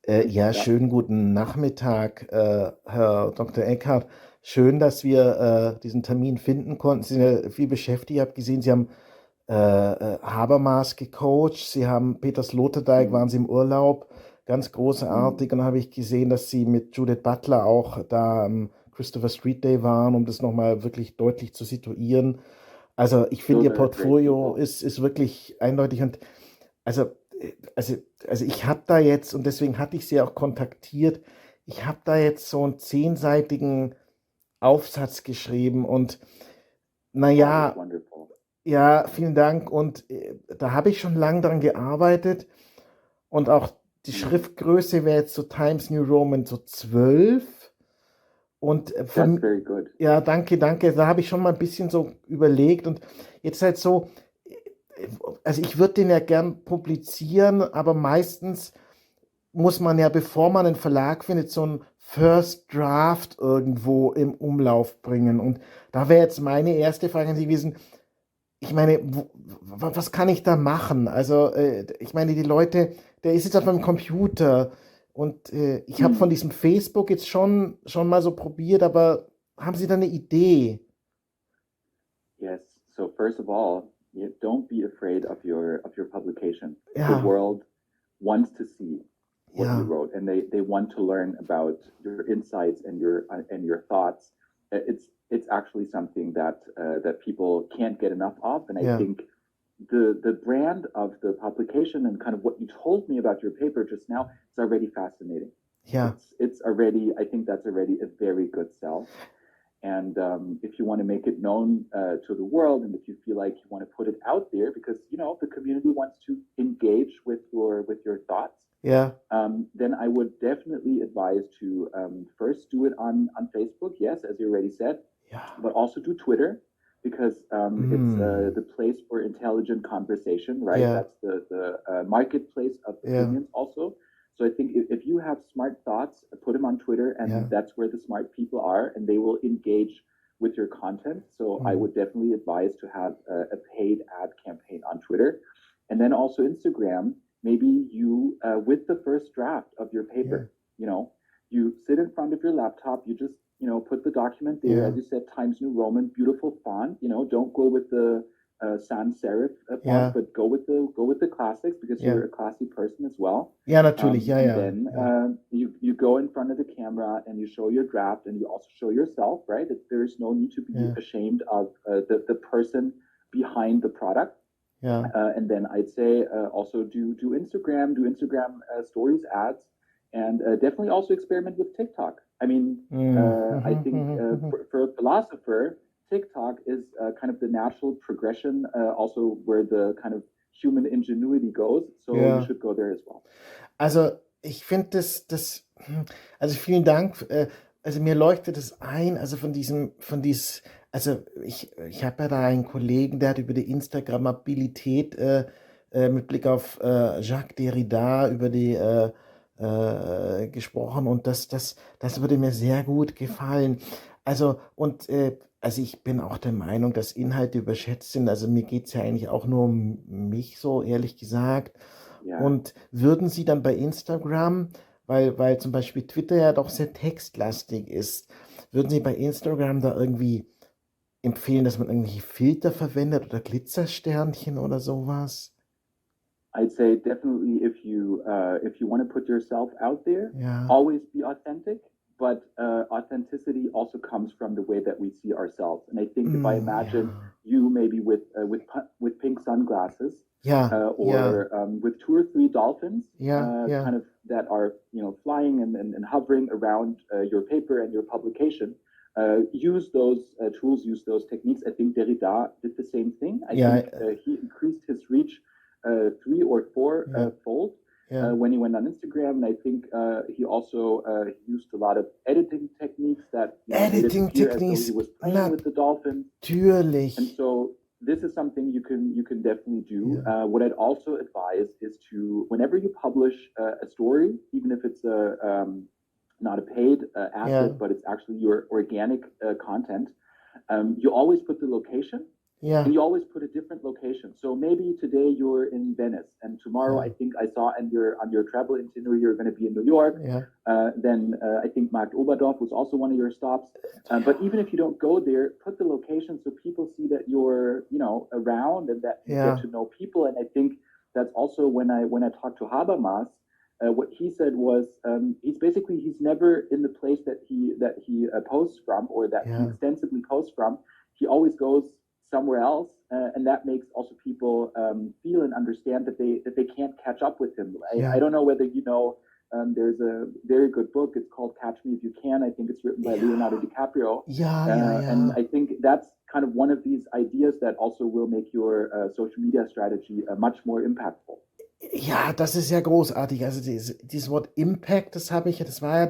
Ja, Ja, schönen guten Nachmittag, Herr Dr. Eckhardt. Schön, dass wir diesen Termin finden konnten. Sie sind ja viel beschäftigt. Ich habe gesehen, Sie haben Habermas gecoacht, Sie haben Peter Sloterdijk, waren mhm. Sie im Urlaub, ganz Mhm. großartig. Und dann habe ich gesehen, dass Sie mit Judith Butler auch da am Christopher Street Day waren, um das nochmal wirklich deutlich zu situieren. Also ich finde, Those Ihr are great Portfolio people. ist wirklich eindeutig und also, also ich habe da jetzt, und deswegen hatte ich sie auch kontaktiert, ich habe da jetzt so einen zehnseitigen Aufsatz geschrieben und Oh, that's naja, wonderful. ja, vielen Dank. Und da habe ich schon lange daran gearbeitet und auch die Mhm. Schriftgröße wäre jetzt so Times New Roman so 12. Und That's von, very good. ja, danke, danke. Da habe ich schon mal ein bisschen so überlegt und jetzt halt so, also ich würde den ja gern publizieren, aber meistens muss man ja, bevor man einen Verlag findet, so ein First Draft irgendwo im Umlauf bringen. Und da wäre jetzt meine erste Frage an Sie gewesen, ich meine, was kann ich da machen? Also, ich meine, die Leute, der ist jetzt auf meinem Computer und ich habe von Mm. diesem Facebook jetzt schon mal so probiert, aber haben Sie da eine Idee? Yes. So first of all, don't be afraid of your publication. The Ja, world wants to see what you ja, wrote, and they want to learn about your insights and your thoughts. It's actually something that that people can't get enough of, and I ja, think the brand of the publication and kind of what you told me about your paper just now is already fascinating. ja, It's already, I think that's already a very good sell. And if you want to make it known to the world, and if you feel like you want to put it out there, because the community wants to engage with your thoughts, ja, then I would definitely advise to first do it on Facebook, yes, as you already said, ja, but also do Twitter because it's hm, the place for intelligent conversation, right? ja, That's the marketplace of ja, opinions also. So I think if you have smart thoughts, put them on Twitter, and ja, that's where the smart people are, and they will engage with your content. So I hm, would definitely advise to have a paid ad campaign on Twitter, and then also Instagram. Maybe you, with the first draft of your ja, paper, you know, you sit in front of your laptop, you just put the document there, as ja, you said, Times New Roman, beautiful font. Don't go with the sans serif font, ja, but go with the classics because you're ja, a classy person as well. ja, natürlich, ja, And ja, then ja, you go in front of the camera and you show your draft, and you also show yourself, right? There's no need to be ja, ashamed of the person behind the product. ja, And then I'd say also do Instagram stories, ads, and definitely also experiment with TikTok. I mean, hm, I mhm, think mhm, mhm. for a philosopher, TikTok is kind of the natural progression, also where the kind of human ingenuity goes. So you Ja. should go there as well. Also ich finde also vielen Dank. Also mir leuchtet es ein, also also ich habe ja da einen Kollegen, der hat über die Instagrammabilität mit Blick auf Jacques Derrida über die gesprochen und das würde mir sehr gut gefallen. Also ich bin auch der Meinung, dass Inhalte überschätzt sind. Also mir geht es ja eigentlich auch nur um mich so, ehrlich gesagt. Yeah. Und würden Sie dann bei Instagram, weil zum Beispiel Twitter ja doch sehr textlastig ist, würden Sie bei Instagram da irgendwie empfehlen, dass man irgendwelche Filter verwendet oder Glitzersternchen oder sowas? I'd say definitely if you want to put yourself out there, Ja, always be authentic. But authenticity also comes from the way that we see ourselves. And I think if I ja, imagine you maybe with pink sunglasses ja, ja, or with two or three dolphins, ja, kind ja, of that are flying and hovering around your paper and your publication. Use those tools, use those techniques. I think Derrida did the same thing. I ja, think he increased his reach three or four ja, fold ja. when he went on Instagram. And I think he also used a lot of editing techniques that made it Editing appear as though he Techniques, was playing with the dolphins. And natürlich. so this is something you can definitely do. Ja, What I'd also advise is to whenever you publish a story, even if it's a not a paid asset, ja, but it's actually your organic content, you always put the location Ja, And you always put a different location. So maybe today you're in Venice, and tomorrow I ja, think I saw on your travel itinerary you're going to be in New York. ja. Then I think Markt Oberdorf was also one of your stops. But even if you don't go there, put the location so people see that you're around and that you get Ja, to know people. And I think that's also when I talked to Habermas. What he said was he's never in the place that he posts from or that he ja, extensively posts from. He always goes somewhere else, and that makes also people feel and understand that they can't catch up with him. I ja, don't know whether you know. There's a very good book. It's called Catch Me If You Can. I think it's written by Leonardo ja, DiCaprio, ja, ja, and ja. I think that's kind of one of these ideas that also will make your social media strategy much more impactful. Ja, das ist ja großartig. Also dieses Wort Impact, das war ja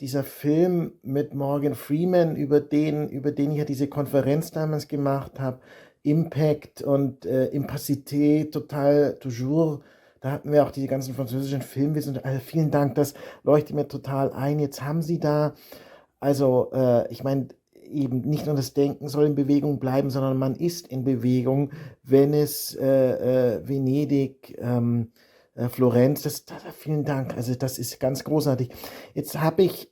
dieser Film mit Morgan Freeman, über den ich ja diese Konferenz damals gemacht habe. Impact und Impacité, total, toujours. Da hatten wir auch diese ganzen französischen Filmwitze und vielen Dank, das leuchtet mir total ein. Jetzt haben Sie da, also ich meine, eben nicht nur das Denken soll in Bewegung bleiben, sondern man ist in Bewegung. Venice, Venedig, Florenz, vielen Dank. Also das ist ganz großartig. Jetzt habe ich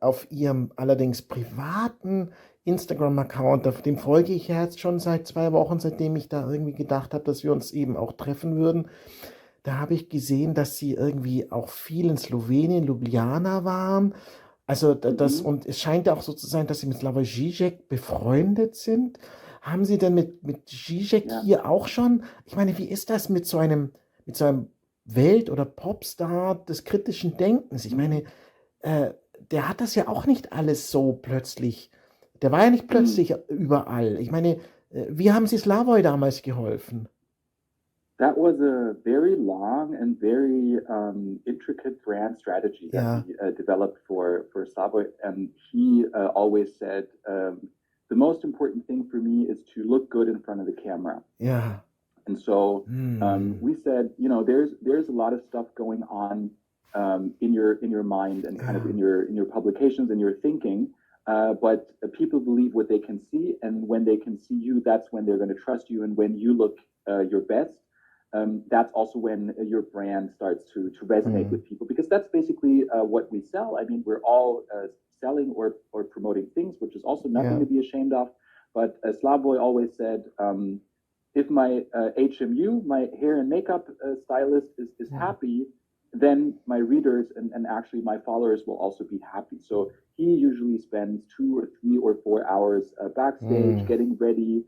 auf Ihrem allerdings privaten Instagram-Account, auf dem folge ich ja jetzt schon seit 2 Wochen, seitdem ich da irgendwie gedacht habe, dass wir uns eben auch treffen würden. Da habe ich gesehen, dass Sie irgendwie auch viel in Slowenien, Ljubljana waren. Also Mhm. und es scheint ja auch so zu sein, dass Sie mit Slavoj Žižek befreundet sind. Haben Sie denn mit Žižek Ja. hier auch schon, ich meine, wie ist das mit so einem Welt- oder Popstar des kritischen Denkens? Ich meine, Mhm. äh, der hat das ja auch nicht alles so plötzlich, der war ja nicht Mhm. plötzlich überall. Ich meine, wie haben Sie Slavoj damals geholfen? That was a very long and very intricate brand strategy that Ja, we developed for Savoy. And he always said, the most important thing for me is to look good in front of the camera. ja, And so hm, we said, there's a lot of stuff going on in your mind and kind of ja, in your publications and your thinking. But people believe what they can see, and when they can see you, that's when they're going to trust you. And when you look your best, that's also when your brand starts to resonate hm, with people, because that's basically what we sell. I mean, we're all selling or promoting things, which is also nothing to ja, be ashamed of. But Slavoj always said, if my HMU, my hair and makeup stylist, is hm, happy, then my readers and actually my followers will also be happy. So he usually spends 2 or 3 or 4 hours backstage hm, getting ready.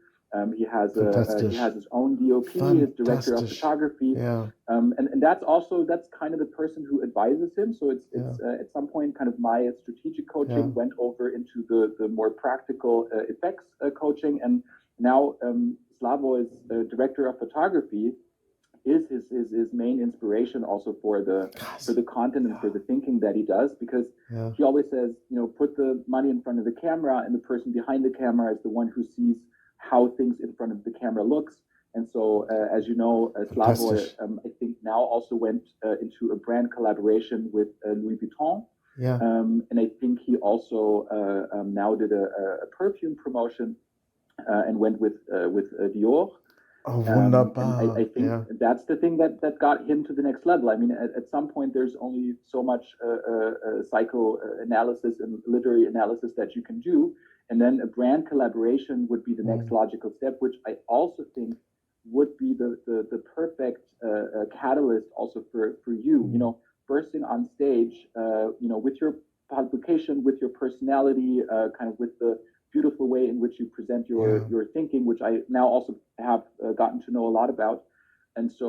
He fantastisch. has his own DOP, his director of Fantastisch. photography, Ja, and that's kind of the person who advises him. So it's ja, at some point kind of my strategic coaching ja. went over into the more practical effects coaching, and now Slavoj's director of photography is his main inspiration also for Krass. the content and for Ja, the thinking that he does, because ja, he always says, put the money in front of the camera, and the person behind the camera is the one who sees how things in front of the camera looks. And so, as you know, Slavoj, fantastisch. I think now also went into a brand collaboration with Louis Vuitton. Ja. And I think he also now did a perfume promotion and went with Dior. Oh, And I wunderbar. think Ja, that's the thing that got him to the next level. I mean, at some point, there's only so much psychoanalysis and literary analysis that you can do. And then a brand collaboration would be the next hm, logical step, which I also think would be the perfect catalyst also for you, hm, bursting on stage, with your publication, with your personality, kind of with the beautiful way in which you present your ja, your thinking, which I now also have gotten to know a lot about. And so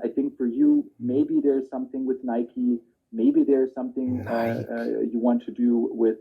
I think for you, hm. maybe there's something with Nike, maybe there's something Nike. you want to do with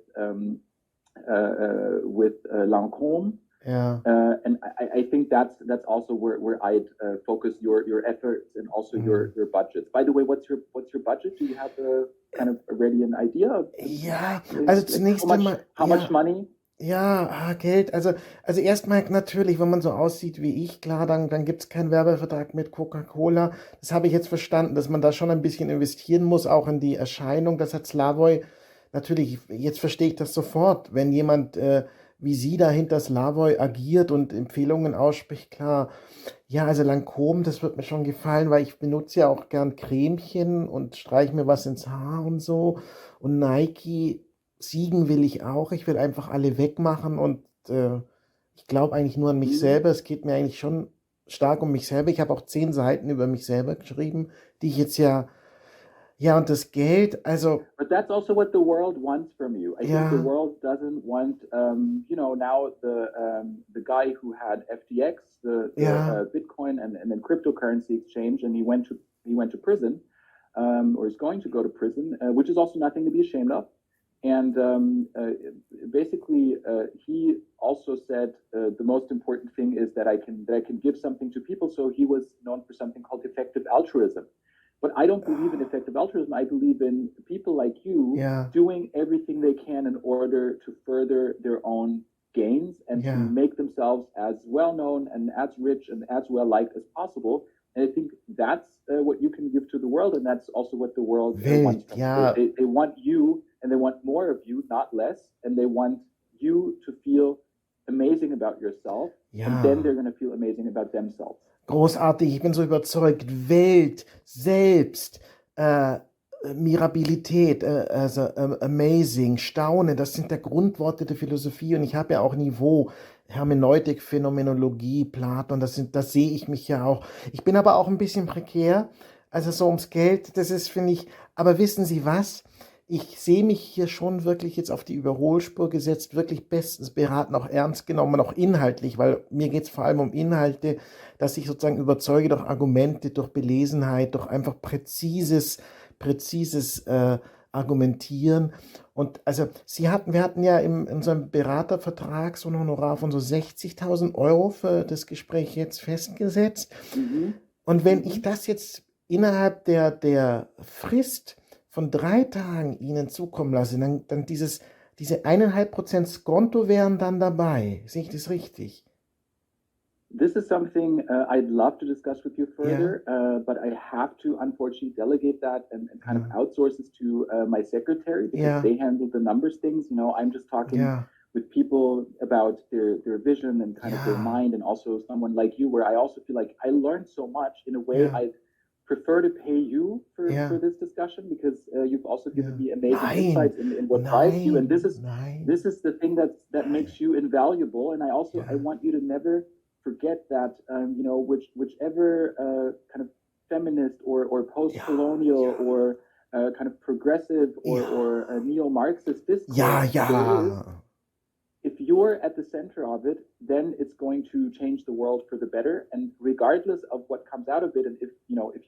Lancome. Ja, And I think that's also where I'd focus your efforts and also hm. your budgets. By the way, what's your budget? Do you have a kind of already an idea of Ja, also like zunächst einmal, how much ja, money? ja, Geld. Also erstmal natürlich, wenn man so aussieht wie ich, klar, dann gibt es keinen Werbevertrag mit Coca-Cola. Das habe ich jetzt verstanden, dass man da schon ein bisschen investieren muss, auch in die Erscheinung. Das hat Slavoj natürlich, jetzt verstehe ich das sofort. wie sie da hinter Slavoj agiert und Empfehlungen ausspricht, klar. Ja, also Lancôme, das wird mir schon gefallen, weil ich benutze ja auch gern Cremchen und streiche mir was ins Haar und so. Und Nike, Siegen will ich auch. Ich will einfach alle wegmachen und ich glaube eigentlich nur an mich Mm. selber. Es geht mir eigentlich schon stark um mich selber. Ich habe auch 10 Seiten über mich selber geschrieben, die ich jetzt ja, und das Geld, also, But that's also what the world wants from you. I think the ja, world doesn't want, now the guy who had FTX, the ja, Bitcoin and then cryptocurrency exchange, and he went to prison, or is going to go to prison, which is also nothing to be ashamed of. And basically, he also said the most important thing is that I can give something to people. So he was known for something called effective altruism. But I don't believe in effective altruism. I believe in people like you ja, doing everything they can in order to further their own gains and to ja, make themselves as well known and as rich and as well liked as possible. And I think that's what you can give to the world, and that's also what the world wants Welt, from you. ja, They want you, and they want more of you, not less, and they want you to feel amazing about yourself, and then ja. they're going to feel amazing about themselves. Großartig, ich bin so überzeugt. Welt, selbst, äh, Mirabilität, also amazing, Staunen, das sind der Grundworte der Philosophie und ich habe ja auch Niveau, Hermeneutik, Phänomenologie, Platon, das sehe ich mich ja auch. Ich bin aber auch ein bisschen prekär, also so ums Geld, das ist, finde ich, aber wissen Sie was? Ich sehe mich hier schon wirklich jetzt auf die Überholspur gesetzt, wirklich bestens beraten, auch ernst genommen, auch inhaltlich, weil mir geht es vor allem um Inhalte, dass ich sozusagen überzeuge durch Argumente, durch Belesenheit, durch einfach präzises Argumentieren. Und also wir hatten ja in unserem Beratervertrag so ein Honorar von so 60.000 Euro für das Gespräch jetzt festgesetzt. Mhm. Und wenn ich Mhm. das jetzt innerhalb der Frist von 3 Tagen Ihnen zukommen lasse, dann diese 1,5% Skonto wären dann dabei. Sehe ich das richtig? This is something I'd love to discuss with you Ja, further, but I have to unfortunately delegate that and kind of ja, outsource this to my secretary because ja, they handle the numbers things. I'm just talking ja, with people about their vision and kind of their ja, mind, and also someone like you, where I also feel like I learned so much. In a way, ja, I prefer to pay you for ja, this discussion because you've also given ja. me amazing Nein, insights in what drives you, and nein, nein, this is the thing that nein. makes you invaluable. And I Ja, want you to never forget that whichever kind of feminist or ja, post-colonial ja, or kind of progressive ja, or neo-Marxist ja, discourse there is, ja, if you're at the center of it, then it's going to change the world for the better. And regardless of what comes out of it, and if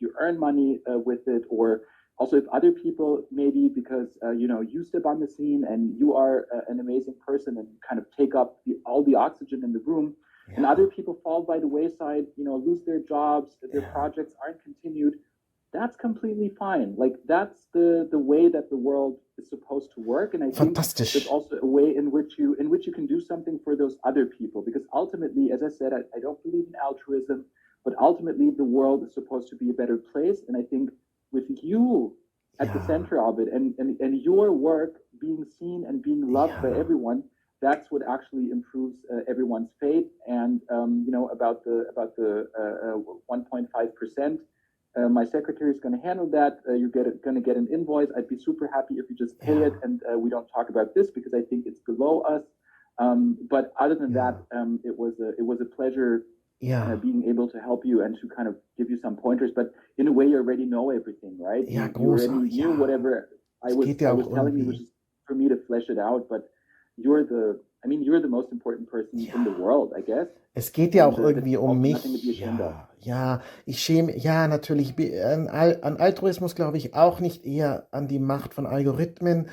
you earn money with it, or also if other people maybe because you step on the scene and you are an amazing person and kind of take up all the oxygen in the room, and other ja, people fall by the wayside, lose their jobs, their ja. projects aren't continued, that's completely fine. Like that's the way that the world is supposed to work. And I think there's Fantastisch. also a way in which you can do something for those other people. Because ultimately, as I said, I don't believe in altruism, but ultimately the world is supposed to be a better place. And I think with you at the Ja, center of it and your work being seen and being loved by ja, everyone, that's what actually improves everyone's fate. And about the 1.5%. My secretary is going to handle that. You're going to get an invoice. I'd be super happy if you just pay it ja, and we don't talk about this because I think it's below us. But other than that, ja, it was a pleasure ja, being able to help you and to kind of give you some pointers. But in a way, you already know everything, right? ja, You already großartig, knew ja. whatever I Es was geht I ja was auch telling you, was irgendwie, just for me to flesh it out. But you're the most important person in the ja. world, I guess. Es geht ja And auch that's irgendwie um also nothing to be mich. ashamed of. Ja, ja, ja, natürlich. An Altruismus glaube ich auch nicht, eher an die Macht von Algorithmen.